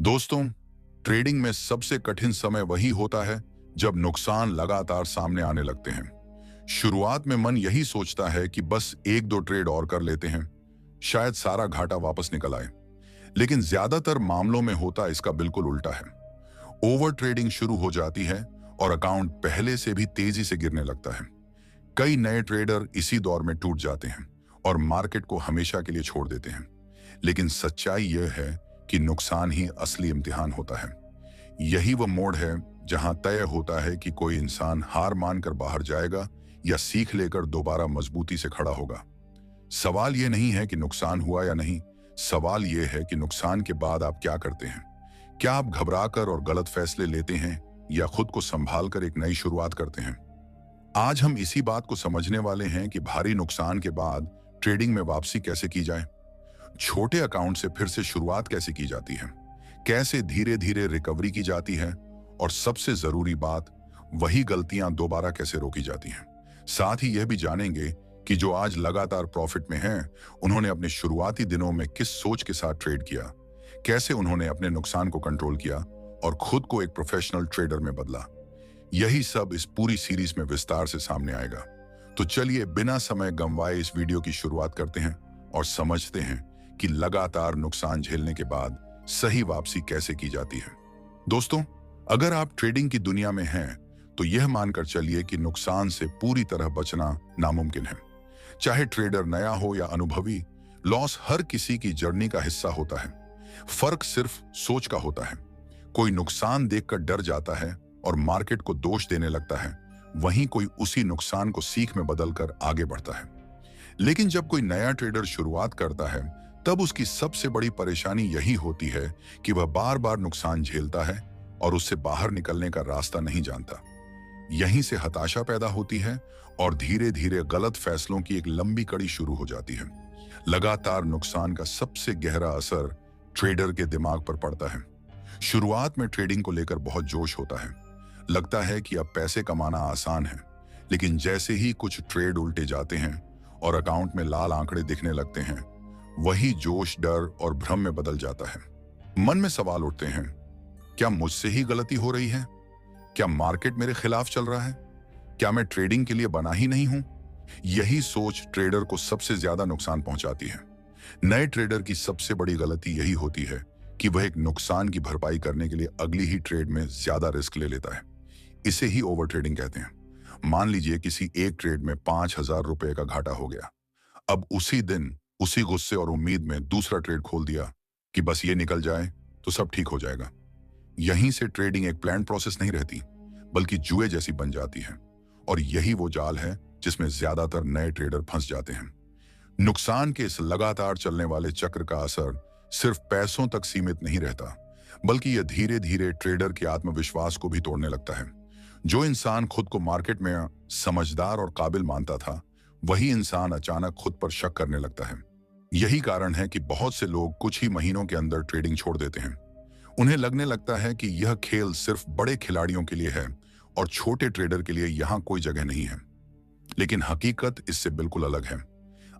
दोस्तों, ट्रेडिंग में सबसे कठिन समय वही होता है जब नुकसान लगातार सामने आने लगते हैं। शुरुआत में मन यही सोचता है कि बस एक दो ट्रेड और कर लेते हैं, शायद सारा घाटा वापस निकल आए। लेकिन ज्यादातर मामलों में होता इसका बिल्कुल उल्टा है। ओवर ट्रेडिंग शुरू हो जाती है और अकाउंट पहले से भी तेजी से गिरने लगता है। कई नए ट्रेडर इसी दौर में टूट जाते हैं और मार्केट को हमेशा के लिए छोड़ देते हैं। लेकिन सच्चाई यह है कि नुकसान ही असली इम्तिहान होता है। यही वह मोड़ है जहां तय होता है कि कोई इंसान हार मानकर बाहर जाएगा या सीख लेकर दोबारा मजबूती से खड़ा होगा। सवाल यह नहीं है कि नुकसान हुआ या नहीं, सवाल यह है कि नुकसान के बाद आप क्या करते हैं। क्या आप घबराकर और गलत फैसले लेते हैं या खुद को संभाल कर एक नई शुरुआत करते हैं। आज हम इसी बात को समझने वाले हैं कि भारी नुकसान के बाद ट्रेडिंग में वापसी कैसे की जाए, छोटे अकाउंट से फिर से शुरुआत कैसे की जाती है, कैसे धीरे धीरे रिकवरी की जाती है, और सबसे जरूरी बात, वही गलतियां दोबारा कैसे रोकी जाती हैं। साथ ही यह भी जानेंगे कि जो आज लगातार प्रॉफिट में हैं, उन्होंने अपने शुरुआती दिनों में किस सोच के साथ ट्रेड किया, कैसे उन्होंने अपने नुकसान को कंट्रोल किया और खुद को एक प्रोफेशनल ट्रेडर में बदला। यही सब इस पूरी सीरीज में विस्तार से सामने आएगा। तो चलिए बिना समय गंवाए इस वीडियो की शुरुआत करते हैं और समझते हैं कि लगातार नुकसान झेलने के बाद सही वापसी कैसे की जाती है। दोस्तों, अगर आप ट्रेडिंग की दुनिया में हैं, तो यह मानकर चलिए कि नुकसान से पूरी तरह बचना नामुमकिन है। चाहे ट्रेडर नया हो या अनुभवी, लॉस हर किसी की जर्नी का हिस्सा होता है। फर्क सिर्फ सोच का होता है। कोई नुकसान देखकर डर जाता है और मार्केट को दोष देने लगता है, वहीं कोई उसी नुकसान को सीख में बदलकर आगे बढ़ता है। लेकिन जब कोई नया ट्रेडर शुरुआत करता है, तब उसकी सबसे बड़ी परेशानी यही होती है कि वह बार बार नुकसान झेलता है और उससे बाहर निकलने का रास्ता नहीं जानता। यहीं से हताशा पैदा होती है और धीरे धीरे गलत फैसलों की एक लंबी कड़ी शुरू हो जाती है। लगातार नुकसान का सबसे गहरा असर ट्रेडर के दिमाग पर पड़ता है। शुरुआत में ट्रेडिंग को लेकर बहुत जोश होता है, लगता है कि अब पैसे कमाना आसान है। लेकिन जैसे ही कुछ ट्रेड उल्टे जाते हैं और अकाउंट में लाल आंकड़े दिखने लगते हैं, वही जोश डर और भ्रम में बदल जाता है। मन में सवाल उठते हैं, क्या मुझसे ही गलती हो रही है? क्या मार्केट मेरे खिलाफ चल रहा है? क्या मैं ट्रेडिंग के लिए बना ही नहीं हूं? यही सोच ट्रेडर को सबसे ज्यादा नुकसान पहुंचाती है। नए ट्रेडर की सबसे बड़ी गलती यही होती है कि वह एक नुकसान की भरपाई करने के लिए अगली ही ट्रेड में ज्यादा रिस्क ले लेता है। इसे ही ओवर ट्रेडिंग कहते हैं। मान लीजिए किसी एक ट्रेड में 5,000 रुपए का घाटा हो गया। अब उसी दिन उसी गुस्से और उम्मीद में दूसरा ट्रेड खोल दिया कि बस ये निकल जाए तो सब ठीक हो जाएगा। यहीं से ट्रेडिंग एक प्लान प्रोसेस नहीं रहती, बल्कि जुए जैसी बन जाती है। और यही वो जाल है जिसमें ज्यादातर नए ट्रेडर फंस जाते हैं। नुकसान के इस लगातार चलने वाले चक्र का असर सिर्फ पैसों तक सीमित नहीं रहता, बल्कि यह धीरे धीरे ट्रेडर के आत्मविश्वास को भी तोड़ने लगता है। जो इंसान खुद को मार्केट में समझदार और काबिल मानता था, वही इंसान अचानक खुद पर शक करने लगता है। यही कारण है कि बहुत से लोग कुछ ही महीनों के अंदर ट्रेडिंग छोड़ देते हैं। उन्हें लगने लगता है कि यह खेल सिर्फ बड़े खिलाड़ियों के लिए है और छोटे ट्रेडर के लिए यहाँ कोई जगह नहीं है। लेकिन हकीकत इससे बिल्कुल अलग है।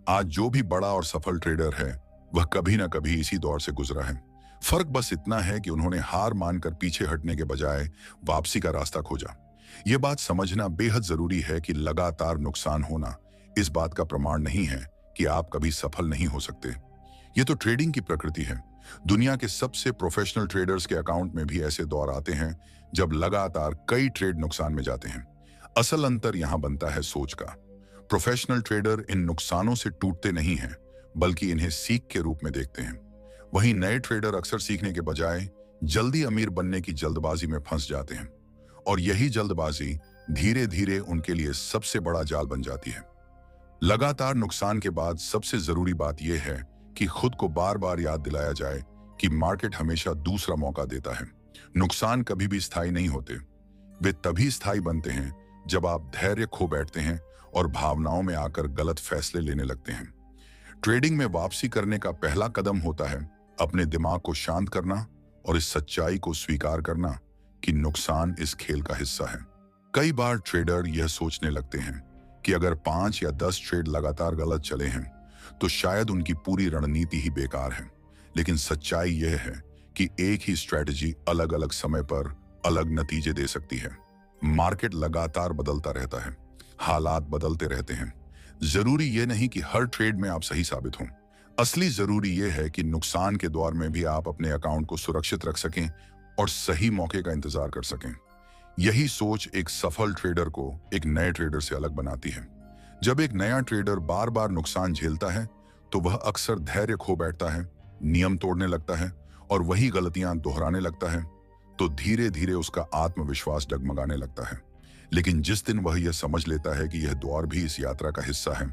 आज जो भी बड़ा और सफल ट्रेडर है, वह कभी ना कभी इसी दौर से गुजरा है। फर्क बस इतना है कि उन्होंने हार मानकर पीछे हटने के बजाय वापसी का रास्ता खोजा। यह बात समझना बेहद जरूरी है कि लगातार नुकसान होना इस बात का प्रमाण नहीं है कि आप कभी सफल नहीं हो सकते। यह तो ट्रेडिंग की प्रकृति है। दुनिया के सबसे प्रोफेशनल ट्रेडर्स के अकाउंट में भी ऐसे दौर आते हैं जब लगातार कई ट्रेड नुकसान में जाते हैं। असल अंतर यहां बनता है सोच का। प्रोफेशनल ट्रेडर इन नुकसानों से टूटते नहीं हैं, बल्कि इन्हें सीख के रूप में देखते हैं। वहीं नए ट्रेडर अक्सर सीखने के बजाय जल्दी अमीर बनने की जल्दबाजी में फंस जाते हैं, और यही जल्दबाजी धीरे धीरे उनके लिए सबसे बड़ा जाल बन जाती है। लगातार नुकसान के बाद सबसे जरूरी बात यह है कि खुद को बार बार याद दिलाया जाए कि मार्केट हमेशा दूसरा मौका देता है। नुकसान कभी भी स्थायी नहीं होते। वे तभी स्थायी बनते हैं जब आप धैर्य खो बैठते हैं और भावनाओं में आकर गलत फैसले लेने लगते हैं। ट्रेडिंग में वापसी करने का पहला कदम होता है अपने दिमाग को शांत करना और इस सच्चाई को स्वीकार करना कि नुकसान इस खेल का हिस्सा है। कई बार ट्रेडर यह सोचने लगते हैं कि अगर 5 या 10 ट्रेड लगातार गलत चले हैं, तो शायद उनकी पूरी रणनीति ही बेकार है। लेकिन सच्चाई यह है कि एक ही स्ट्रैटेजी अलग अलग समय पर अलग नतीजे दे सकती है। मार्केट लगातार बदलता रहता है, हालात बदलते रहते हैं। जरूरी यह नहीं कि हर ट्रेड में आप सही साबित हों। असली जरूरी यह है कि नुकसान के दौर में भी आप अपने अकाउंट को सुरक्षित रख सकें और सही मौके का इंतजार कर सकें। यही सोच एक सफल ट्रेडर को एक नए ट्रेडर से अलग बनाती है। जब एक नया ट्रेडर बार बार नुकसान झेलता है तो वह अक्सर धैर्य खो बैठता है, नियम तोड़ने लगता है और वही गलतियां दोहराने लगता है। तो धीरे धीरे उसका आत्मविश्वास डगमगाने लगता है। लेकिन जिस दिन वह यह समझ लेता है कि यह दौर भी इस यात्रा का हिस्सा है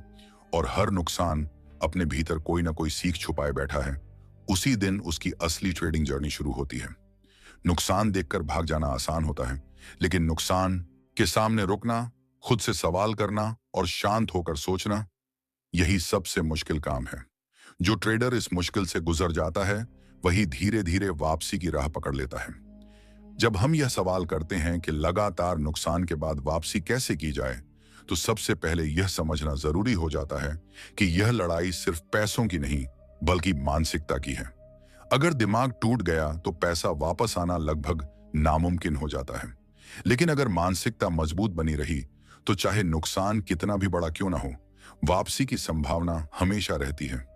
और हर नुकसान अपने भीतर कोई ना कोई सीख छुपाए बैठा है, उसी दिन उसकी असली ट्रेडिंग जर्नी शुरू होती है। नुकसान देखकर भाग जाना आसान होता है, लेकिन नुकसान के सामने रुकना, खुद से सवाल करना और शांत होकर सोचना, यही सबसे मुश्किल काम है। जो ट्रेडर इस मुश्किल से गुजर जाता है वही धीरे धीरे वापसी की राह पकड़ लेता है। जब हम यह सवाल करते हैं कि लगातार नुकसान के बाद वापसी कैसे की जाए, तो सबसे पहले यह समझना जरूरी हो जाता है कि यह लड़ाई सिर्फ पैसों की नहीं बल्कि मानसिकता की है। अगर दिमाग टूट गया तो पैसा वापस आना लगभग नामुमकिन हो जाता है, लेकिन अगर मानसिकता मजबूत बनी रही तो चाहे नुकसान कितना भी बड़ा क्यों ना हो, वापसी की संभावना हमेशा रहती है।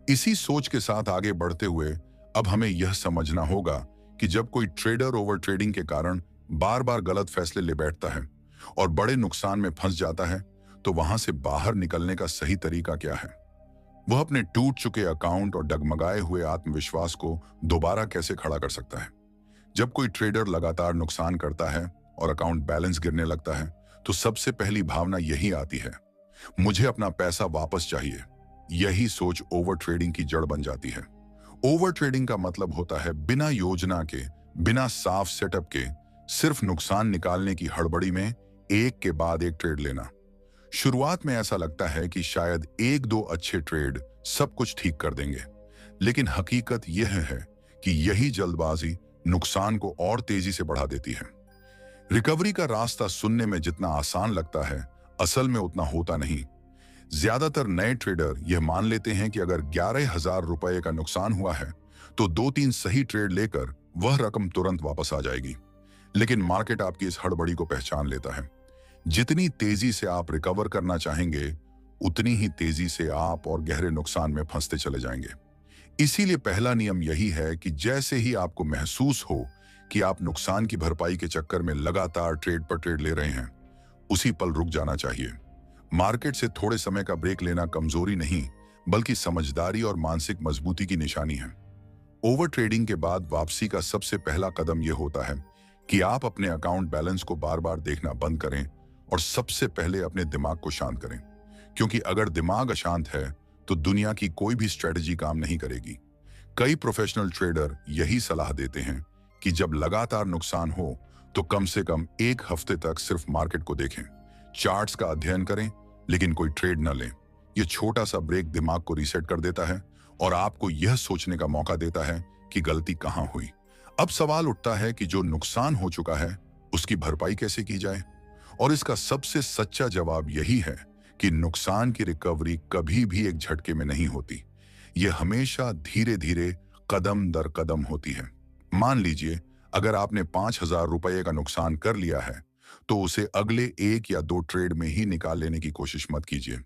इसी सोच के साथ आगे बढ़ते हुए अब हमें यह समझना होगा कि जब कोई ट्रेडर ओवर ट्रेडिंग के कारण बार बार गलत फैसले ले बैठता है और बड़े नुकसान में फंस जाता है, तो वहां से बाहर निकलने का सही तरीका क्या है? वह अपने टूट चुके अकाउंट और डगमगाए हुए आत्मविश्वास को दोबारा कैसे खड़ा कर सकता है? जब कोई ट्रेडर लगातार नुकसान करता है और अकाउंट बैलेंस गिरने लगता है, तो सबसे पहली भावना यही आती है, मुझे अपना पैसा वापस चाहिए। यही सोच ओवर ट्रेडिंग की जड़ बन जाती है। ओवर ट्रेडिंग का मतलब होता है बिना योजना के, बिना साफ सेटअप के, सिर्फ नुकसान निकालने की हड़बड़ी में एक के बाद एक ट्रेड लेना। शुरुआत में ऐसा लगता है कि शायद एक दो अच्छे ट्रेड सब कुछ ठीक कर देंगे, लेकिन हकीकत यह है कि यही जल्दबाजी नुकसान को और तेजी से बढ़ा देती है। रिकवरी का रास्ता सुनने में जितना आसान लगता है, असल में उतना होता नहीं। ज्यादातर नए ट्रेडर यह मान लेते हैं कि अगर 11,000 रुपए का नुकसान हुआ है तो 2-3 सही ट्रेड लेकर वह रकम तुरंत वापस आ जाएगी। लेकिन मार्केट आपकी इस हड़बड़ी को पहचान लेता है। जितनी तेजी से आप रिकवर करना चाहेंगे, उतनी ही तेजी से आप और गहरे नुकसान में फंसते चले जाएंगे। इसीलिए पहला नियम यही है कि जैसे ही आपको महसूस हो कि आप नुकसान की भरपाई के चक्कर में लगातार ट्रेड पर ट्रेड ले रहे हैं, उसी पल रुक जाना चाहिए। मार्केट से थोड़े समय का ब्रेक लेना कमजोरी नहीं, बल्कि समझदारी और मानसिक मजबूती की निशानी है। ओवर ट्रेडिंग के बाद वापसी का सबसे पहला कदम यह होता है कि आप अपने अकाउंट बैलेंस को बार बार देखना बंद करें और सबसे पहले अपने दिमाग को शांत करें, क्योंकि अगर दिमाग अशांत है तो दुनिया की कोई भी स्ट्रेटजी काम नहीं करेगी। कई प्रोफेशनल ट्रेडर यही सलाह देते हैं कि जब लगातार नुकसान हो तो कम से कम 1 हफ्ते तक सिर्फ मार्केट को देखें, चार्ट्स का अध्ययन करें, लेकिन कोई ट्रेड न लें। यह छोटा सा ब्रेक दिमाग को रीसेट कर देता है और आपको यह सोचने का मौका देता है कि गलती कहां हुई। अब सवाल उठता है कि जो नुकसान हो चुका है उसकी भरपाई कैसे की जाए, और इसका सबसे सच्चा जवाब यही है कि नुकसान की रिकवरी कभी भी एक झटके में नहीं होती। यह हमेशा धीरे धीरे, कदम दर कदम होती है। मान लीजिए अगर आपने 5,000 रुपए का नुकसान कर लिया है तो उसे अगले 1 या 2 ट्रेड में ही निकाल लेने की कोशिश मत कीजिए।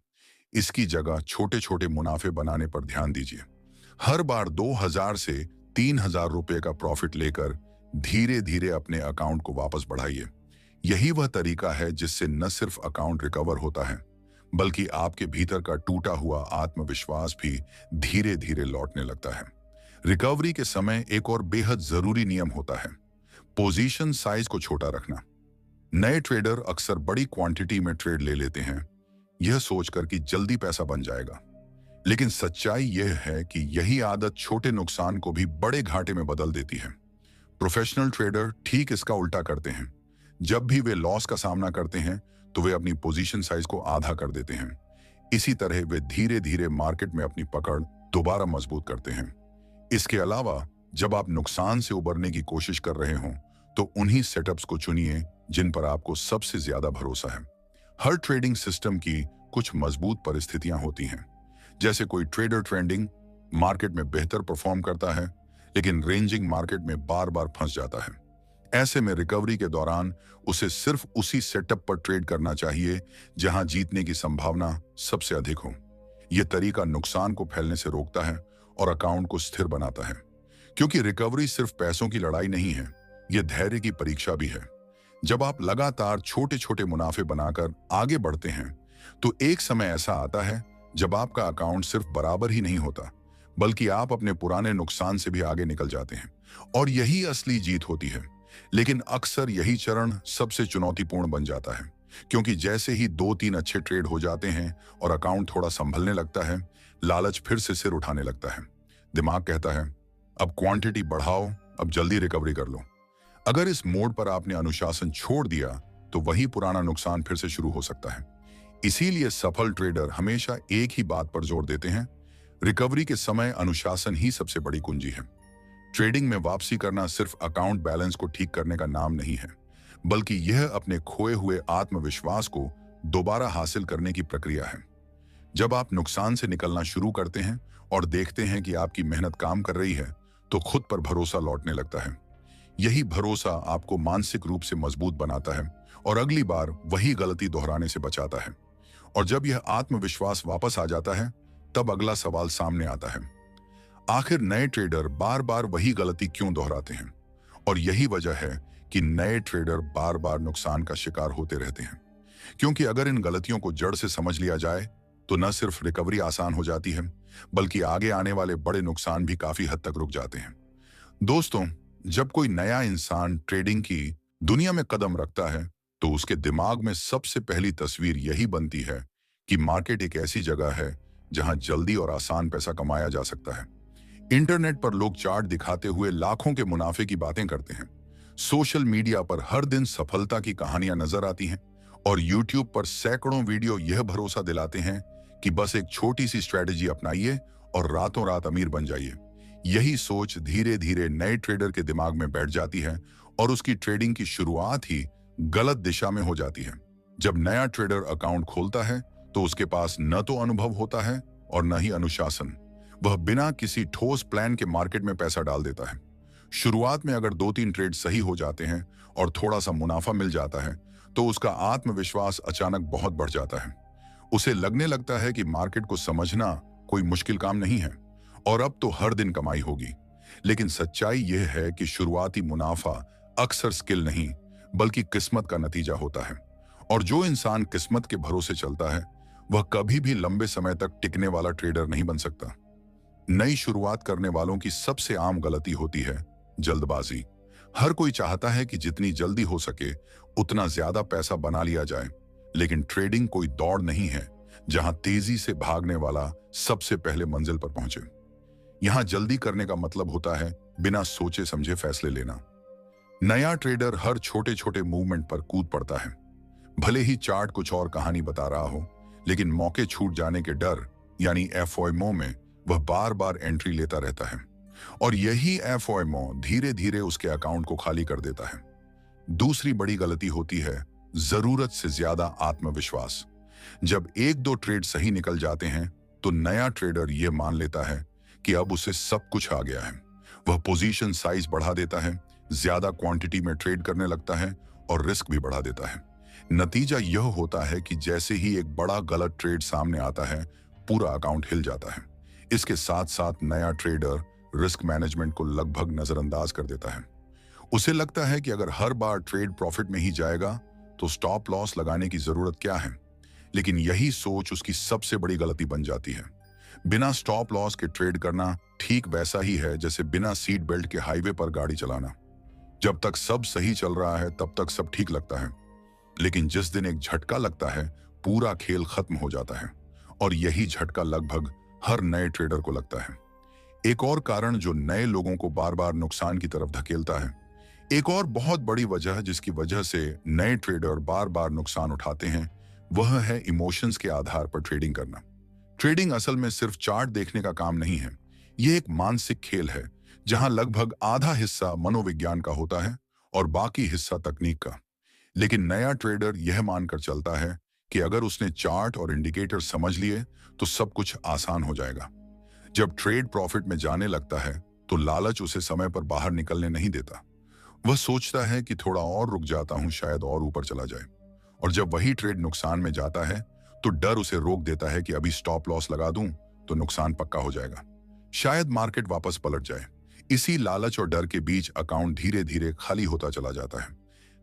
इसकी जगह छोटे छोटे मुनाफे बनाने पर ध्यान दीजिए। हर बार 2,000 से 3,000 रुपए का प्रॉफिट लेकर धीरे धीरे अपने अकाउंट को वापस बढ़ाइए। यही वह तरीका है जिससे न सिर्फ अकाउंट रिकवर होता है, बल्कि आपके भीतर का टूटा हुआ आत्मविश्वास भी धीरे धीरे लौटने लगता है। रिकवरी के समय एक और बेहद जरूरी नियम होता है, पोजीशन साइज को छोटा रखना। नए ट्रेडर अक्सर बड़ी क्वांटिटी में ट्रेड ले लेते हैं, यह सोचकर कि जल्दी पैसा बन जाएगा। लेकिन सच्चाई यह है कि यही आदत छोटे नुकसान को भी बड़े घाटे में बदल देती है। प्रोफेशनल ट्रेडर ठीक इसका उल्टा करते हैं। जब भी वे लॉस का सामना करते हैं तो वे अपनी पोजीशन साइज को आधा कर देते हैं। इसी तरह वे धीरे धीरे मार्केट में अपनी पकड़ दोबारा मजबूत करते हैं। इसके अलावा जब आप नुकसान से उबरने की कोशिश कर रहे हों तो उन्हीं सेटअप्स को चुनिए जिन पर आपको सबसे ज्यादा भरोसा है। हर ट्रेडिंग सिस्टम की कुछ मजबूत परिस्थितियां होती हैं। जैसे कोई ट्रेडर ट्रेंडिंग मार्केट में बेहतर परफॉर्म करता है, लेकिन रेंजिंग मार्केट में बार बार फंस जाता है। ऐसे में रिकवरी के दौरान उसे सिर्फ उसी सेटअप पर ट्रेड करना चाहिए जहां जीतने की संभावना सबसे अधिक हो। यह तरीका नुकसान को फैलने से रोकता है और अकाउंट को स्थिर बनाता है, क्योंकि रिकवरी सिर्फ पैसों की लड़ाई नहीं है, यह धैर्य की परीक्षा भी है। जब आप लगातार छोटे छोटे मुनाफे बनाकर आगे बढ़ते हैं, तो एक समय ऐसा आता है जब आपका अकाउंट सिर्फ बराबर ही नहीं होता, बल्कि आप अपने पुराने नुकसान से भी आगे निकल जाते हैं। और यही असली जीत होती है। लेकिन अक्सर यही चरण सबसे चुनौतीपूर्ण बन जाता है, क्योंकि जैसे ही 2-3 अच्छे ट्रेड हो जाते हैं और अकाउंट थोड़ा संभलने लगता है, लालच फिर से सिर उठाने लगता है। दिमाग कहता है, अब क्वांटिटी बढ़ाओ, अब जल्दी रिकवरी कर लो। अगर इस मोड पर आपने अनुशासन छोड़ दिया, तो वही पुराना नुकसान फिर से शुरू हो सकता है। इसीलिए सफल ट्रेडर हमेशा एक ही बात पर जोर देते हैं, रिकवरी के समय अनुशासन ही सबसे बड़ी कुंजी है। ट्रेडिंग में वापसी करना सिर्फ अकाउंट बैलेंस को ठीक करने का नाम नहीं है, बल्कि यह अपने खोए हुए आत्मविश्वास को दोबारा हासिल करने की प्रक्रिया है। जब आप नुकसान से निकलना शुरू करते हैं और देखते हैं कि आपकी मेहनत काम कर रही है, तो खुद पर भरोसा लौटने लगता है। यही भरोसा आपको मानसिक रूप से मजबूत बनाता है और अगली बार वही गलती दोहराने से बचाता है। और जब यह आत्मविश्वास वापस आ जाता है, तब अगला सवाल सामने आता है, आखिर नए ट्रेडर बार बार वही गलती क्यों दोहराते हैं? और यही वजह है कि नए ट्रेडर बार बार नुकसान का शिकार होते रहते हैं। क्योंकि अगर इन गलतियों को जड़ से समझ लिया जाए, तो न सिर्फ रिकवरी आसान हो जाती है, बल्कि आगे आने वाले बड़े नुकसान भी काफी हद तक रुक जाते हैं। दोस्तों, जब कोई नया इंसान ट्रेडिंग की दुनिया में कदम रखता है, तो उसके दिमाग में सबसे पहली तस्वीर यही बनती है कि मार्केट एक ऐसी जगह है जहां जल्दी और आसान पैसा कमाया जा सकता है। इंटरनेट पर लोग चार्ट दिखाते हुए लाखों के मुनाफे की बातें करते हैं। सोशल मीडिया पर हर दिन सफलता की कहानियां नजर आती हैं और यूट्यूब पर सैकड़ों वीडियो यह भरोसा दिलाते हैं कि बस एक छोटी सी स्ट्रेटेजी अपनाइए और रातों रात अमीर बन जाइए। यही सोच धीरे धीरे नए ट्रेडर के दिमाग में बैठ जाती है और उसकी ट्रेडिंग की शुरुआत ही गलत दिशा में हो जाती है। जब नया ट्रेडर अकाउंट खोलता है, तो उसके पास न तो अनुभव होता है और न ही अनुशासन। वह बिना किसी ठोस प्लान के मार्केट में पैसा डाल देता है। शुरुआत में अगर 2-3 ट्रेड सही हो जाते हैं और थोड़ा सा मुनाफा मिल जाता है, तो उसका आत्मविश्वास अचानक बहुत बढ़ जाता है। उसे लगने लगता है कि मार्केट को समझना कोई मुश्किल काम नहीं है और अब तो हर दिन कमाई होगी। लेकिन सच्चाई यह है कि शुरुआती मुनाफा अक्सर स्किल नहीं, बल्कि किस्मत का नतीजा होता है। और जो इंसान किस्मत के भरोसे चलता है, वह कभी भी लंबे समय तक टिकने वाला ट्रेडर नहीं बन सकता। नई शुरुआत करने वालों की सबसे आम गलती होती है जल्दबाजी। हर कोई चाहता है कि जितनी जल्दी हो सके उतना ज्यादा पैसा बना लिया जाए, लेकिन ट्रेडिंग कोई दौड़ नहीं है जहां तेजी से भागने वाला सबसे पहले मंजिल पर पहुंचे। यहां जल्दी करने का मतलब होता है बिना सोचे समझे फैसले लेना। नया ट्रेडर हर छोटे छोटे मूवमेंट पर कूद पड़ता है। भले ही चार्ट कुछ और कहानी बता रहा हो, लेकिन मौके छूट जाने के डर यानी एफओएमओ में वह बार बार एंट्री लेता रहता है और यही एफओएमओ धीरे धीरे उसके अकाउंट को खाली कर देता है। दूसरी बड़ी गलती होती है जरूरत से ज्यादा आत्मविश्वास। जब 1-2 ट्रेड सही निकल जाते हैं, तो नया ट्रेडर यह मान लेता है कि अब उसे सब कुछ आ गया है। वह पोजीशन साइज बढ़ा देता है, ज्यादा क्वांटिटी में ट्रेड करने लगता है और रिस्क भी बढ़ा देता है। नतीजा यह होता है कि जैसे ही एक बड़ा गलत ट्रेड सामने आता है, पूरा अकाउंट हिल जाता है। इसके साथ साथ नया ट्रेडर रिस्क मैनेजमेंट को लगभग नजरअंदाज कर देता है। उसे लगता है कि अगर हर बार ट्रेड प्रॉफिट में ही जाएगा, तो स्टॉप लॉस लगाने की जरूरत क्या है। लेकिन यही सोच उसकी सबसे बड़ी गलती बन जाती है। बिना स्टॉप लॉस के ट्रेड करना ठीक वैसा ही है जैसे बिना सीट बेल्ट के हाईवे पर गाड़ी चलाना। जब तक सब सही चल रहा है, तब तक सब ठीक लगता है, लेकिन जिस दिन एक झटका लगता है, पूरा खेल खत्म हो जाता है। और यही झटका लगभग हर नए ट्रेडर को लगता है। एक और कारण जो नए लोगों को बार बार नुकसान की तरफ धकेलता है, एक और बहुत बड़ी वजह जिसकी वजह से नए ट्रेडर बार बार नुकसान उठाते हैं, वह है इमोशंस के आधार पर ट्रेडिंग करना। ट्रेडिंग असल में सिर्फ चार्ट देखने का काम नहीं है। यह एक मानसिक खेल है जहां लगभग आधा हिस्सा मनोविज्ञान का होता है और बाकी हिस्सा तकनीक का। लेकिन नया ट्रेडर यह मानकर चलता है कि अगर उसने चार्ट और इंडिकेटर समझ लिए, तो सब कुछ आसान हो जाएगा। जब ट्रेड प्रॉफिट में जाने लगता है, तो लालच उसे समय पर बाहर निकलने नहीं देता। वह सोचता है कि थोड़ा और रुक जाता हूं, शायद और ऊपर चला जाए। और जब वही ट्रेड नुकसान में जाता है तो डर उसे रोक देता है कि अभी स्टॉप लॉस लगा दूं तो नुकसान पक्का हो जाएगा, शायद मार्केट वापस पलट जाए। इसी लालच और डर के बीच अकाउंट धीरे धीरे खाली होता चला जाता है।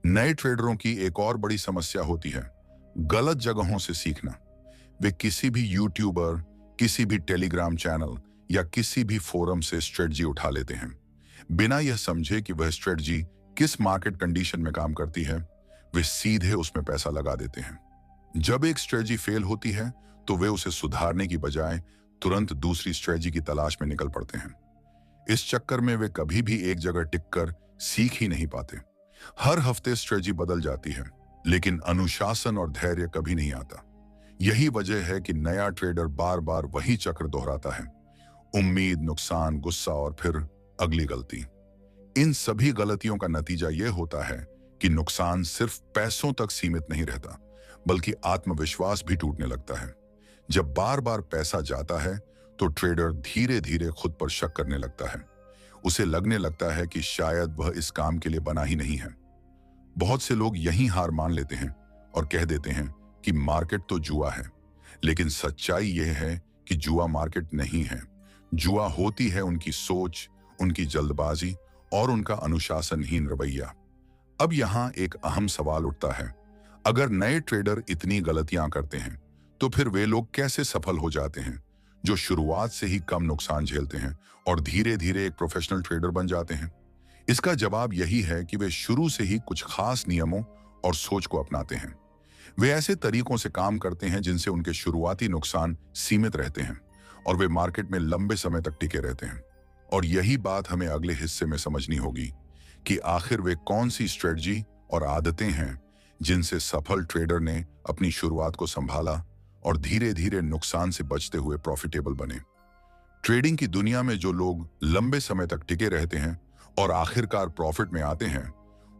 नए ट्रेडरों की एक और बड़ी समस्या होती है गलत जगहों से सीखना। वे किसी भी यूट्यूबर, किसी भी टेलीग्राम चैनल या किसी भी फोरम से स्ट्रेटजी उठा लेते हैं, बिना यह समझे कि वह स्ट्रेटजी किस मार्केट कंडीशन में काम करती है। वे सीधे उसमें पैसा लगा देते हैं। जब एक स्ट्रेटजी फेल होती है तो वे उसे सुधारने की बजाय तुरंत दूसरी स्ट्रेटजी की तलाश में निकल पड़ते हैं। इस चक्कर में वे कभी भी एक जगह टिककर सीख ही नहीं पाते। हर हफ्ते स्ट्रेटजी बदल जाती है, लेकिन अनुशासन और धैर्य कभी नहीं आता। यही वजह है कि नया ट्रेडर बार बार वही चक्र दोहराता है, उम्मीद, नुकसान, गुस्सा और फिर अगली गलती। इन सभी गलतियों का नतीजा यह होता है कि नुकसान सिर्फ पैसों तक सीमित नहीं रहता, बल्कि आत्मविश्वास भी टूटने लगता है। जब बार बार पैसा जाता है तो ट्रेडर धीरे धीरे खुद पर शक करने लगता है। उसे लगने लगता है कि शायद वह इस काम के लिए बना ही नहीं है। बहुत से लोग यहीं हार मान लेते हैं और कह देते हैं कि मार्केट तो जुआ है। लेकिन सच्चाई यह है कि जुआ मार्केट नहीं है। जुआ होती है उनकी सोच, उनकी जल्दबाजी और उनका अनुशासनहीन रवैया। अब यहां एक अहम सवाल उठता है, अगर नए ट्रेडर इतनी गलतियां करते हैं तो फिर वे लोग कैसे सफल हो जाते हैं, जो शुरुआत से ही कम नुकसान झेलते हैं और धीरे धीरे एक प्रोफेशनल ट्रेडर बन जाते हैं? इसका जवाब यही है कि वे शुरू से ही कुछ खास नियमों और सोच को अपनाते हैं। वे ऐसे तरीकों से काम करते हैं जिनसे उनके शुरुआती नुकसान सीमित रहते हैं और वे मार्केट में लंबे समय तक टिके रहते हैं। और यही बात हमें अगले हिस्से में समझनी होगी कि आखिर वे कौन सी स्ट्रेटजी और आदतें हैं जिनसे सफल ट्रेडर ने अपनी शुरुआत को संभाला और धीरे धीरे नुकसान से बचते हुए प्रॉफिटेबल बने। ट्रेडिंग की दुनिया में जो लोग लंबे समय तक टिके रहते हैं और आखिरकार प्रॉफिट में आते हैं,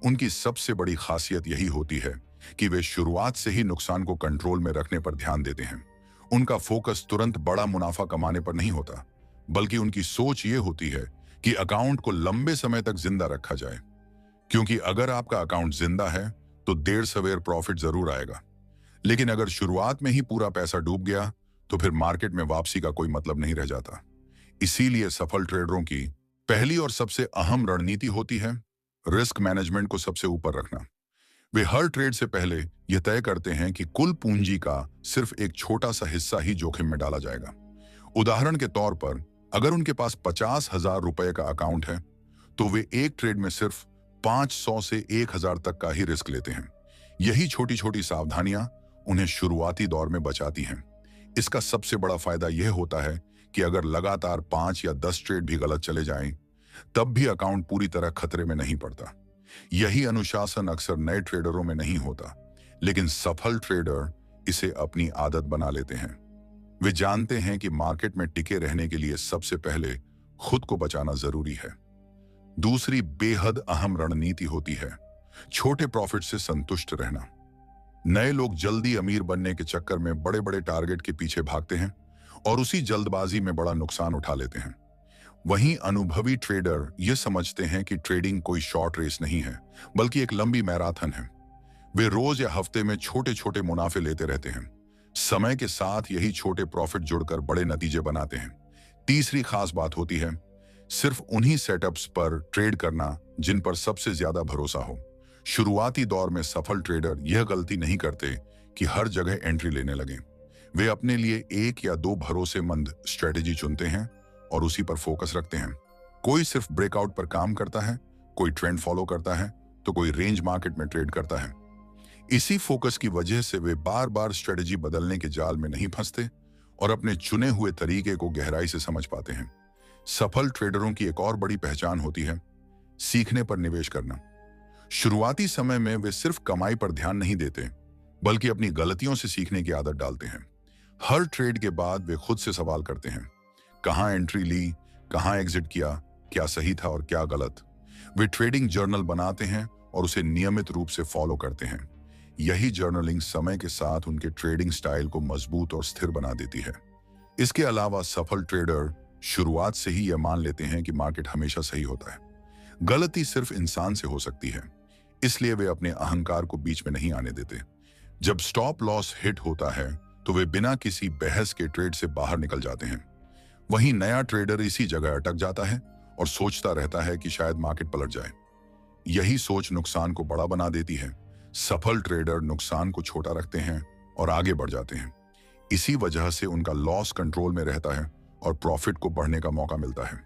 उनकी सबसे बड़ी खासियत यही होती है कि वे शुरुआत से ही नुकसान को कंट्रोल में रखने पर ध्यान देते हैं। उनका फोकस तुरंत बड़ा मुनाफा कमाने पर नहीं होता, बल्कि उनकी सोच ये होती है कि अकाउंट को लंबे समय तक जिंदा रखा जाए। क्योंकि अगर आपका अकाउंट जिंदा है तो देर सवेर प्रॉफिट जरूर आएगा, लेकिन अगर शुरुआत में ही पूरा पैसा डूब गया तो फिर मार्केट में वापसी का कोई मतलब नहीं रह जाता। इसीलिए सफल ट्रेडरों की पहली और सबसे अहम रणनीति होती है रिस्क मैनेजमेंट को सबसे ऊपर रखना। वे हर ट्रेड से पहले यह तय करते हैं कि कुल पूंजी का सिर्फ एक छोटा सा हिस्सा ही जोखिम में डाला जाएगा। उदाहरण के तौर पर, अगर उनके पास 50,000 रुपए का अकाउंट है तो वे एक ट्रेड में सिर्फ 500 से 1,000 तक का ही रिस्क लेते हैं। यही छोटी छोटी सावधानियां उन्हें शुरुआती दौर में बचाती हैं। इसका सबसे बड़ा फायदा यह होता है कि अगर लगातार 5 या 10 ट्रेड भी गलत चले जाएं, तब भी अकाउंट पूरी तरह खतरे में नहीं पड़ता। यही अनुशासन अक्सर नए ट्रेडरों में नहीं होता, लेकिन सफल ट्रेडर इसे अपनी आदत बना लेते हैं। वे जानते हैं कि मार्केट में टिके रहने के लिए सबसे पहले खुद को बचाना जरूरी है। दूसरी बेहद अहम रणनीति होती है छोटे प्रॉफिट से संतुष्ट रहना। नए लोग जल्दी अमीर बनने के चक्कर में बड़े बड़े टारगेट के पीछे भागते हैं और उसी जल्दबाजी में बड़ा नुकसान उठा लेते हैं। वहीं अनुभवी ट्रेडर ये समझते हैं कि ट्रेडिंग कोई शॉर्ट रेस नहीं है, बल्कि एक लंबी मैराथन है। वे रोज या हफ्ते में छोटे छोटे मुनाफे लेते रहते हैं। समय के साथ यही छोटे प्रॉफिट जुड़कर बड़े नतीजे बनाते हैं। तीसरी खास बात होती है सिर्फ उन्हीं सेटअप्स पर ट्रेड करना जिन पर सबसे ज्यादा भरोसा हो। शुरुआती दौर में सफल ट्रेडर यह गलती नहीं करते कि हर जगह एंट्री लेने लगे। वे अपने लिए 1 या 2 भरोसेमंद स्ट्रेटेजी चुनते हैं और उसी पर फोकस रखते हैं। कोई सिर्फ ब्रेकआउट पर काम करता है, कोई ट्रेंड फॉलो करता है, तो कोई रेंज मार्केट में ट्रेड करता है। इसी फोकस की वजह से वे बार बार स्ट्रेटेजी बदलने के जाल में नहीं फंसते और अपने चुने हुए तरीके को गहराई से समझ पाते हैं। सफल ट्रेडरों की एक और बड़ी पहचान होती है सीखने पर निवेश करना। शुरुआती समय में वे सिर्फ कमाई पर ध्यान नहीं देते, बल्कि अपनी गलतियों से सीखने की आदत डालते हैं। हर ट्रेड के बाद वे खुद से सवाल करते हैं, कहां एंट्री ली, कहां एग्जिट किया, क्या सही था और क्या गलत। वे ट्रेडिंग जर्नल बनाते हैं और उसे नियमित रूप से फॉलो करते हैं। यही जर्नलिंग समय के साथ उनके ट्रेडिंग स्टाइल को मजबूत और स्थिर बना देती है। इसके अलावा सफल ट्रेडर शुरुआत से ही यह मान लेते हैं कि मार्केट हमेशा सही होता है। गलती सिर्फ इंसान से हो सकती है, इसलिए वे अपने अहंकार को बीच में नहीं आने देते। जब स्टॉप लॉस हिट होता है तो वे बिना किसी बहस के ट्रेड से बाहर निकल जाते हैं। वहीं नया ट्रेडर इसी जगह अटक जाता है और सोचता रहता है कि शायद मार्केट पलट जाए। यही सोच नुकसान को बड़ा बना देती है। सफल ट्रेडर नुकसान को छोटा रखते हैं और आगे बढ़ जाते हैं। इसी वजह से उनका लॉस कंट्रोल में रहता है और प्रॉफिट को बढ़ने का मौका मिलता है।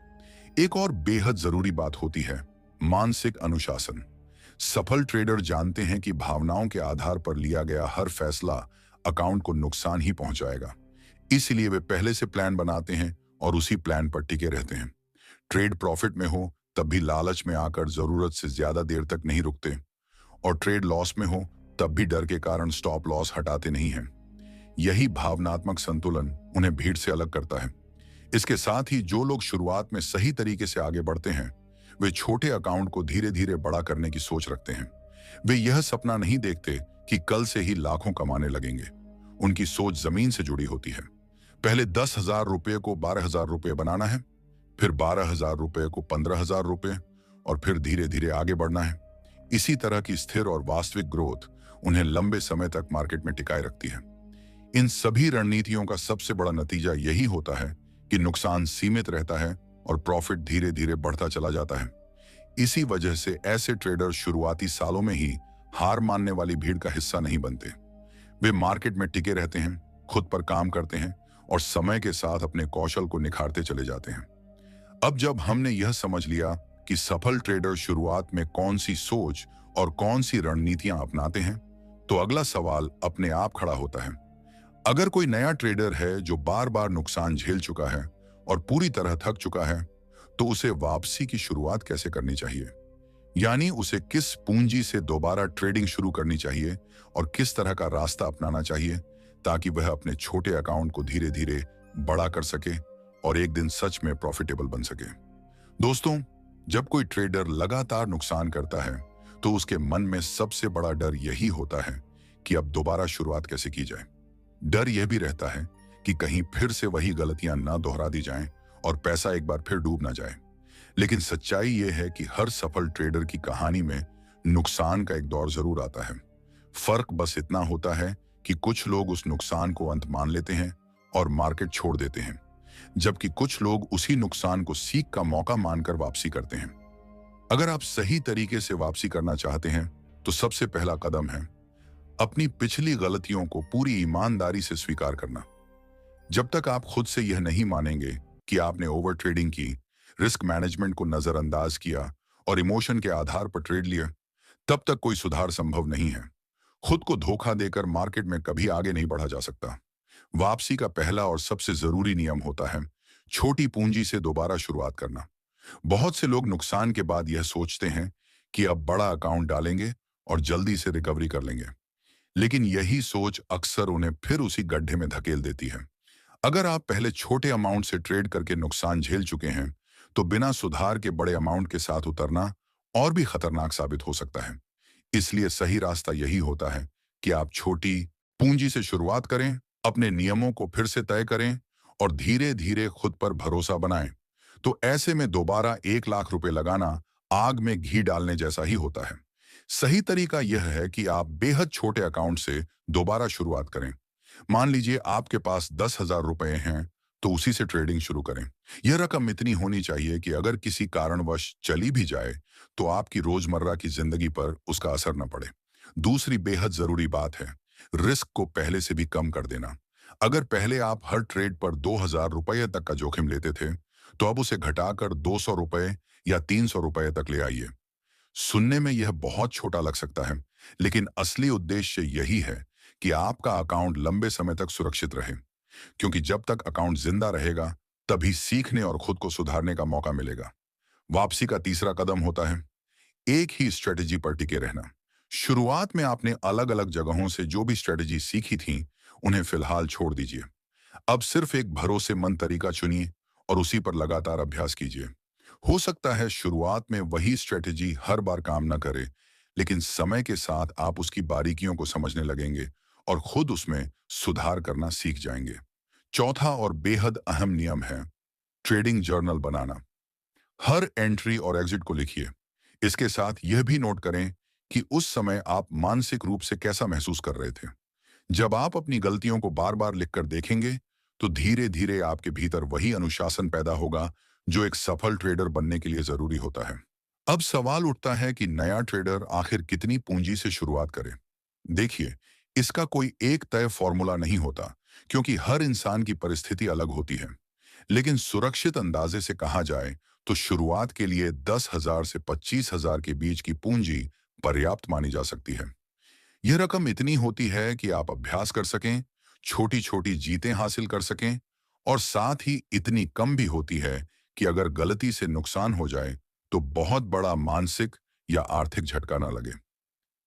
एक और बेहद जरूरी बात होती है मानसिक अनुशासन। सफल ट्रेडर जानते हैं कि भावनाओं के आधार पर लिया गया हर फैसला अकाउंट को नुकसान ही पहुंचाएगा। इसलिए वे पहले से प्लान बनाते हैं और उसी प्लान पर टिके रहते हैं। ट्रेड प्रॉफिट में हो तब भी लालच में आकर जरूरत से ज्यादा देर तक नहीं रुकते, और ट्रेड लॉस में हो तब भी डर के कारण स्टॉप लॉस हटाते नहीं हैं। यही भावनात्मक संतुलन उन्हें भीड़ से अलग करता है। इसके साथ ही जो लोग शुरुआत में सही तरीके से आगे बढ़ते हैं, वे छोटे अकाउंट को धीरे धीरे बड़ा करने की सोच रखते हैं। वे यह सपना नहीं देखते कि कल से ही लाखों कमाने लगेंगे। उनकी सोच जमीन से जुड़ी होती है। पहले 10,000 रुपये को 12,000 रुपये बनाना है, फिर 12,000 रुपये को 15,000 रुपये, और फिर धीरे धीरे आगे बढ़ना है। इसी तरह की स्थिर और वास्तविक ग्रोथ उन्हें लंबे समय तक मार्केट में टिकाए रखती है। इन सभी रणनीतियों का सबसे बड़ा नतीजा यही होता है कि नुकसान सीमित रहता है और प्रॉफिट धीरे धीरे बढ़ता चला जाता है। इसी वजह से ऐसे ट्रेडर शुरुआती सालों में ही हार मानने वाली भीड़ का हिस्सा नहीं बनते। वे मार्केट में टिके रहते हैं, खुद पर काम करते हैं और समय के साथ अपने कौशल को निखारते चले जाते हैं। अब जब हमने यह समझ लिया कि सफल ट्रेडर शुरुआत में कौन सी सोच और कौन सी रणनीतियां अपनाते हैं, तो अगला सवाल अपने आप खड़ा होता है। अगर कोई नया ट्रेडर है जो बार बार नुकसान झेल चुका है और पूरी तरह थक चुका है, तो उसे वापसी की शुरुआत कैसे करनी चाहिए? यानी उसे किस पूंजी से दोबारा ट्रेडिंग शुरू करनी चाहिए और किस तरह का रास्ता अपनाना चाहिए ताकि वह अपने छोटे अकाउंट को धीरे धीरे बड़ा कर सके और एक दिन सच में प्रॉफिटेबल बन सके। दोस्तों, जब कोई ट्रेडर लगातार नुकसान करता है तो उसके मन में सबसे बड़ा डर यही होता है कि अब दोबारा शुरुआत कैसे की जाए। डर यह भी रहता है कि कहीं फिर से वही गलतियां ना दोहरा दी जाएं और पैसा एक बार फिर डूब ना जाए। लेकिन सच्चाई यह है कि हर सफल ट्रेडर की कहानी में नुकसान का एक दौर जरूर आता है। फर्क बस इतना होता है कि कुछ लोग उस नुकसान को अंत मान लेते हैं और मार्केट छोड़ देते हैं, जबकि कुछ लोग उसी नुकसान को सीख का मौका मानकर वापसी करते हैं। अगर आप सही तरीके से वापसी करना चाहते हैं तो सबसे पहला कदम है अपनी पिछली गलतियों को पूरी ईमानदारी से स्वीकार करना। जब तक आप खुद से यह नहीं मानेंगे कि आपने ओवर ट्रेडिंग की, रिस्क मैनेजमेंट को नजरअंदाज किया और इमोशन के आधार पर ट्रेड लिया, तब तक कोई सुधार संभव नहीं है। खुद को धोखा देकर मार्केट में कभी आगे नहीं बढ़ा जा सकता। वापसी का पहला और सबसे जरूरी नियम होता है छोटी पूंजी से दोबारा शुरुआत करना। बहुत से लोग नुकसान के बाद यह सोचते हैं कि अब बड़ा अकाउंट डालेंगे और जल्दी से रिकवरी कर लेंगे, लेकिन यही सोच अक्सर उन्हें फिर उसी गड्ढे में धकेल देती है। अगर आप पहले छोटे अमाउंट से ट्रेड करके नुकसान झेल चुके हैं, तो बिना सुधार के बड़े अमाउंट के साथ उतरना और भी खतरनाक साबित हो सकता है। इसलिए सही रास्ता यही होता है कि आप छोटी पूंजी से शुरुआत करें, अपने नियमों को फिर से तय करें और धीरे धीरे खुद पर भरोसा बनाएं। तो ऐसे में दोबारा 1 लाख रुपए लगाना आग में घी डालने जैसा ही होता है। सही तरीका यह है कि आप बेहद छोटे अकाउंट से दोबारा शुरुआत करें। मान लीजिए आपके पास 10,000 रुपए हैं, तो उसी से ट्रेडिंग शुरू करें। यह रकम इतनी होनी चाहिए कि अगर किसी कारणवश चली भी जाए तो आपकी रोजमर्रा की जिंदगी पर उसका असर न पड़े। दूसरी बेहद जरूरी बात है रिस्क को पहले से भी कम कर देना। अगर पहले आप हर ट्रेड पर 2,000 रुपये तक का जोखिम लेते थे, तो अब उसे घटाकर 200 रुपये या 300 रुपये तक ले आइए। सुनने में यह बहुत छोटा लग सकता है, लेकिन असली उद्देश्य यही है कि आपका अकाउंट लंबे समय तक सुरक्षित रहे, क्योंकि जब तक अकाउंट जिंदा रहेगा तभी सीखने और खुद को सुधारने का मौका मिलेगा। वापसी का तीसरा कदम होता है एक ही स्ट्रेटेजी पर टिके रहना। शुरुआत में आपने अलग अलग जगहों से जो भी स्ट्रेटेजी सीखी थी, उन्हें फिलहाल छोड़ दीजिए। अब सिर्फ एक भरोसेमंद तरीका चुनिए और उसी पर लगातार अभ्यास कीजिए। हो सकता है शुरुआत में वही स्ट्रेटेजी हर बार काम न करे, लेकिन समय के साथ आप उसकी बारीकियों को समझने लगेंगे और खुद उसमें सुधार करना सीख जाएंगे। चौथा और बेहद अहम नियम है ट्रेडिंग जर्नल बनाना। हर एंट्री और एग्जिट को लिखिए। इसके साथ यह भी नोट करें कि उस समय आप मानसिक रूप से कैसा महसूस कर रहे थे। जब आप अपनी गलतियों को बार बार लिखकर देखेंगे, तो धीरे धीरे आपके भीतर वही अनुशासन पैदा होगा जो एक सफल ट्रेडर बनने के लिए जरूरी होता है। अब सवाल उठता है कि नया ट्रेडर आखिर कितनी पूंजी से शुरुआत करे। देखिए, इसका कोई एक तय फॉर्मूला नहीं होता, क्योंकि हर इंसान की परिस्थिति अलग होती है। लेकिन सुरक्षित अंदाजे से कहा जाए तो शुरुआत के लिए 10,000 से 25,000 के बीच की पूंजी पर्याप्त मानी जा सकती है। यह रकम इतनी होती है कि आप अभ्यास कर सकें, छोटी छोटी जीतें हासिल कर सकें, और साथ ही इतनी कम भी होती है कि अगर गलती से नुकसान हो जाए तो बहुत बड़ा मानसिक या आर्थिक झटका ना लगे।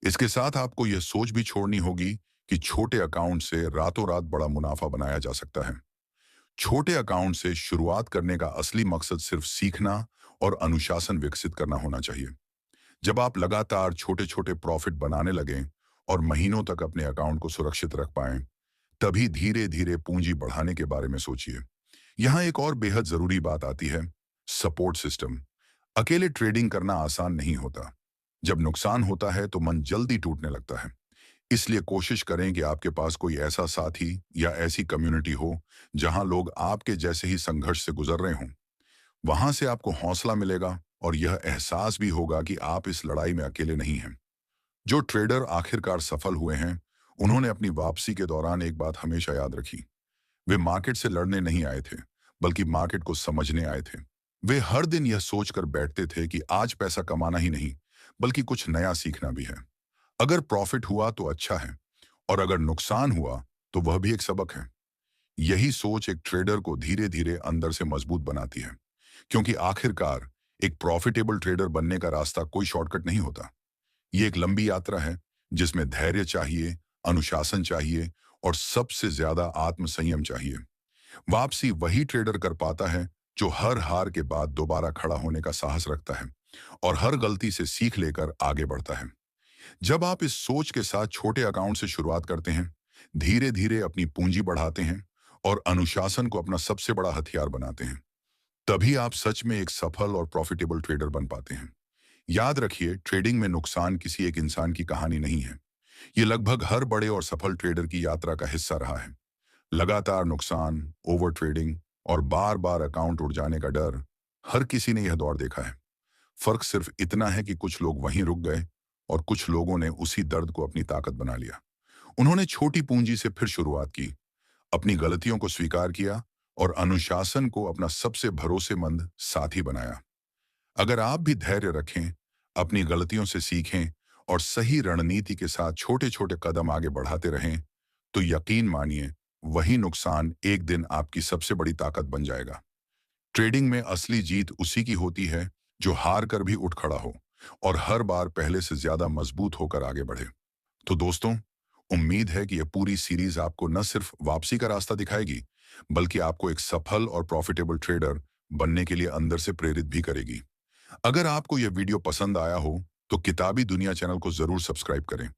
इसके साथ आपको यह सोच भी छोड़नी होगी कि छोटे अकाउंट से रातों रात बड़ा मुनाफा बनाया जा सकता है। छोटे अकाउंट से शुरुआत करने का असली मकसद सिर्फ सीखना और अनुशासन विकसित करना होना चाहिए। जब आप लगातार छोटे छोटे प्रॉफिट बनाने लगें और महीनों तक अपने अकाउंट को सुरक्षित रख पाएं, तभी धीरे धीरे पूंजी बढ़ाने के बारे में सोचिए। यहां एक और बेहद जरूरी बात आती है, सपोर्ट सिस्टम। अकेले ट्रेडिंग करना आसान नहीं होता। जब नुकसान होता है तो मन जल्दी टूटने लगता है। इसलिए कोशिश करें कि आपके पास कोई ऐसा साथी या ऐसी कम्युनिटी हो जहां लोग आपके जैसे ही संघर्ष से गुजर रहे हों। वहां से आपको हौसला मिलेगा और यह एहसास भी होगा कि आप इस लड़ाई में अकेले नहीं हैं। जो ट्रेडर आखिरकार सफल हुए हैं, उन्होंने अपनी वापसी के दौरान एक बात हमेशा याद रखी। वे मार्केट से लड़ने नहीं आए थे, बल्कि मार्केट को समझने आए थे। वे हर दिन यह सोचकर बैठते थे कि आज पैसा कमाना ही नहीं, बल्कि कुछ नया सीखना भी है। अगर प्रॉफिट हुआ तो अच्छा है, और अगर नुकसान हुआ तो वह भी एक सबक है। यही सोच एक ट्रेडर को धीरे धीरे अंदर से मजबूत बनाती है, क्योंकि आखिरकार एक प्रॉफिटेबल ट्रेडर बनने का रास्ता कोई शॉर्टकट नहीं होता। ये एक लंबी यात्रा है, जिसमें धैर्य चाहिए, अनुशासन चाहिए, और सबसे ज्यादा आत्मसंयम चाहिए। वापसी वही ट्रेडर कर पाता है जो हर हार के बाद दोबारा खड़ा होने का साहस रखता है और हर गलती से सीख लेकर आगे बढ़ता है। जब आप इस सोच के साथ छोटे अकाउंट से शुरुआत करते हैं, धीरे धीरे अपनी पूंजी बढ़ाते हैं और अनुशासन को अपना सबसे बड़ा हथियार बनाते हैं, तभी आप सच में एक सफल और प्रॉफिटेबल ट्रेडर बन पाते हैं। याद रखिए, ट्रेडिंग में नुकसान किसी एक इंसान की कहानी नहीं है। ये लगभग हर बड़े और सफल ट्रेडर की यात्रा का हिस्सा रहा है। लगातार नुकसान, ओवर ट्रेडिंग और बार बार अकाउंट उड़ जाने का डर, हर किसी ने यह दौर देखा है। फर्क सिर्फ इतना है कि कुछ लोग वहीं रुक गए और कुछ लोगों ने उसी दर्द को अपनी ताकत बना लिया। उन्होंने छोटी पूंजी से फिर शुरुआत की, अपनी गलतियों को स्वीकार किया और अनुशासन को अपना सबसे भरोसेमंद साथी बनाया। अगर आप भी धैर्य रखें, अपनी गलतियों से सीखें और सही रणनीति के साथ छोटे छोटे कदम आगे बढ़ाते रहें, तो यकीन मानिए, वही नुकसान एक दिन आपकी सबसे बड़ी ताकत बन जाएगा। ट्रेडिंग में असली जीत उसी की होती है जो हार कर भी उठ खड़ा हो और हर बार पहले से ज्यादा मजबूत होकर आगे बढ़े। तो दोस्तों, उम्मीद है कि यह पूरी सीरीज आपको न सिर्फ वापसी का रास्ता दिखाएगी, बल्कि आपको एक सफल और प्रॉफिटेबल ट्रेडर बनने के लिए अंदर से प्रेरित भी करेगी। अगर आपको यह वीडियो पसंद आया हो, तो किताबी दुनिया चैनल को जरूर सब्सक्राइब करें,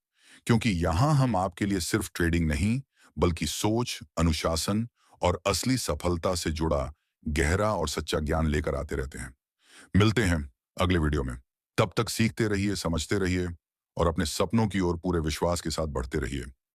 क्योंकि यहां हम आपके लिए सिर्फ ट्रेडिंग नहीं, बल्कि सोच, अनुशासन और असली सफलता से जुड़ा गहरा और सच्चा ज्ञान लेकर आते रहते हैं। मिलते हैं अगले वीडियो में। तब तक सीखते रहिए, समझते रहिए और अपने सपनों की ओर पूरे विश्वास के साथ बढ़ते रहिए।